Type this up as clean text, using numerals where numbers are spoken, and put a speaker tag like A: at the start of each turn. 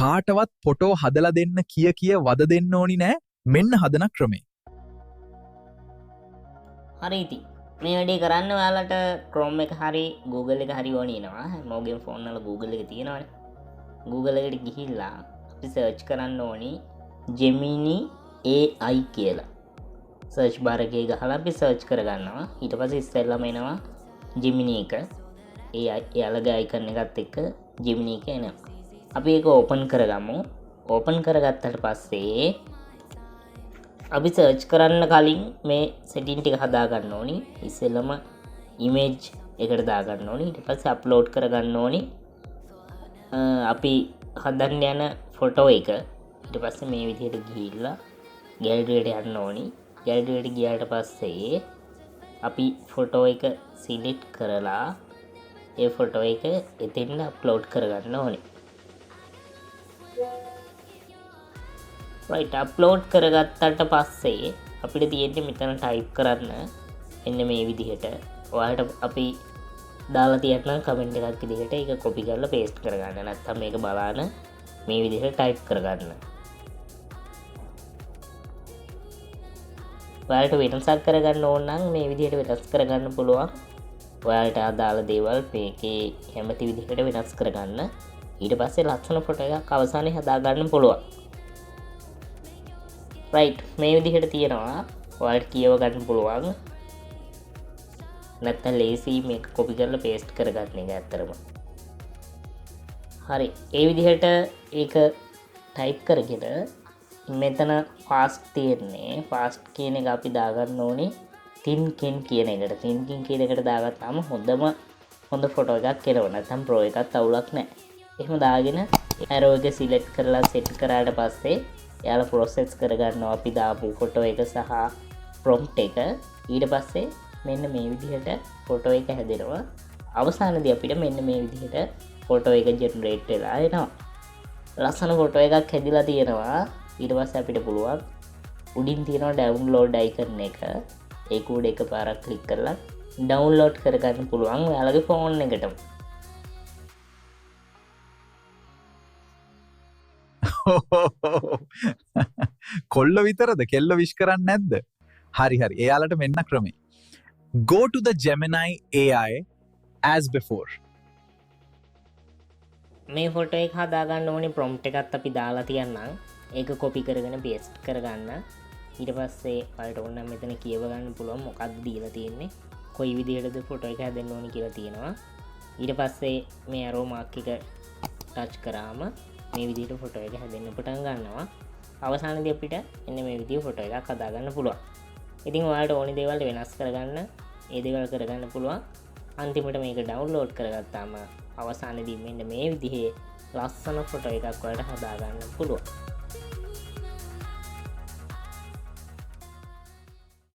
A: කාටවත් ෆොටෝ හදලා දෙන්න කිය වද දෙන්න ඕනි නෑ. මෙන්න හදන ක්‍රමේ.
B: හරි ඉතින් මේ වැඩේ කරන්න ඔයාලට Chrome එක හරි Google එක හරි ඕනේ එනවා. හැමෝගෙම ෆෝන් වල Google එක තියෙනවනේ. Google එකට ගිහිල්ලා අපි සර්ච් කරන්න ඕනි Gemini AI කියලා. සර්ච් බාර් එකේ ගහලා අපි සර්ච් කරගන්නවා. ඊට පස්සේ ඉස්සෙල්ලාම එනවා Gemini එක. එයාලගේ icon එකත් එක්ක Gemini එක එනවා. අපි ඒක ඕපන් කරගමු. ඕපන් කරගත්තට පස්සේ අපි සර්ච් කරන්න කලින් මේ සෙටින් ටික හදා ගන්න ඕනි. ඉස්සෙල්ලම ඉමේජ් එකට දා ගන්න ඕනි. ඊට පස්සේ අප්ලෝඩ් කරගන්න ඕනි අපි හදන්න යන ෆොටෝ එක. ඊට පස්සේ මේ විදිහට ගිහිල්ලා ගැලරියට යන්න ඕනි. ගැලරියට ගියාට පස්සේ අපි ෆොටෝ එක සිලෙක්ට් කරලා ඒ ෆොටෝ එක එතෙන්ට අප්ලෝඩ් කරගන්න ඕනි. රයිට් අප්ලෝඩ් කරගත්තට පස්සේ අපිට තියෙන්නේ මෙතන ටයිප් කරන්න එන්න මේ විදිහට. ඔයාලට අපි දාලා තියෙන කමෙන්ට් එකක් විදිහට ඒක කොපි කරලා පේස්ට් කරගන්න. නැත්නම් මේක බලන්න මේ විදිහට ටයිප් කරගන්න. ඔයාලට වෙනසක් කරගන්න ඕන නම් මේ විදිහට වෙනස් කරගන්න පුළුවන්. ඔයාලට අදාළ දේවල් මේකේ කැමති විදිහට වෙනස් කරගන්න. ඊට පස්සේ ලස්සන ෆොටෝ එකක් අවසානයේ හදා ගන්න පුළුවන්. රයිට් මේ විදිහට තියෙනවා. ඔයාලට කියව ගන්න පුළුවන්. නැත්නම් ලේසි මේක කොපි කරලා පේස්ට් කරගන්න එක ඇත්තරම. හරි ඒ විදිහට ඒක ටයිප් කරගෙන මෙතන ෆාස්ට් තියෙන්නේ. ෆාස්ට් කියන එක අපි දාගන්න ඕනේ තින්කින් කියන එකට. තින්කින් කියන එකට දාගත්තාම හොඳ ෆොටෝ එකක් එනවා. නැත්නම් ප්‍රෝ එකත් අවුලක් නැහැ. එහෙම දාගෙන ඇරෝ එක සිලෙක්ට් කරලා සෙට් කරාට පස්සේ එයාලා ප්‍රොසෙස් කරගන්නවා අපි දාපු ෆොටෝ එක සහ ප්‍රොම්ප්ට් එක. ඊට පස්සේ මෙන්න මේ විදිහට ෆොටෝ එක හැදෙනවා. අවසානයේදී අපිට මෙන්න මේ විදිහට ෆොටෝ එක ජෙනරේට් වෙලා එනවා. ලස්සන ෆොටෝ එකක් හැදිලා තියෙනවා. ඊට පස්සේ අපිට පුළුවන් උඩින් තියෙනවා ඩවුන්ලෝඩ් අයිකන් එක. ඒක උඩ එකපාරක් ක්ලික් කරලා ඩවුන්ලෝඩ් කරගන්න පුළුවන් ඔයාලගේ ෆෝන් එකටම.
A: කොල්ල විතරද කෙල්ල විශ් කරන්න නැද්ද? හරි එයාලට මෙන්න ක්‍රමේ. Go to the Gemini AI as before.
B: මේ ෆොටෝ එක හදාගන්න ඕනේ ප්‍රොම්ප්ට් එකත් අපි දාලා තියන්නම්. ඒක කොපි කරගෙන පේස්ට් කරගන්න. ඊට පස්සේ ඔයාලට ඕන නම් මෙතන කියව ගන්න පුළුවන් මොකක්ද දීලා තියෙන්නේ. කොයි විදිහටද ෆොටෝ එක හැදෙන්න ඕනේ කියලා තියෙනවා. ඊට පස්සේ මේ arrow mark එක ටච් කරාම මේ විදිහට ෆොටෝ එක හැදෙන්න පටන් ගන්නවා. අවසානයේදී අපිට එන්න මේ විදිහේ ෆොටෝ එකක් හදාගන්න පුළුවන්. ඉතින් ඔයාලට ඕනි දේවල් වෙනස් කරගන්න, ඒ දේවල් කරගන්න පුළුවන්. අන්තිමට මේක ඩවුන්ලෝඩ් කරගත්තාම අවසානයේදී මෙන්න මේ විදිහේ ලස්සන ෆොටෝ එකක් ඔයාලට හදාගන්න පුළුවන්.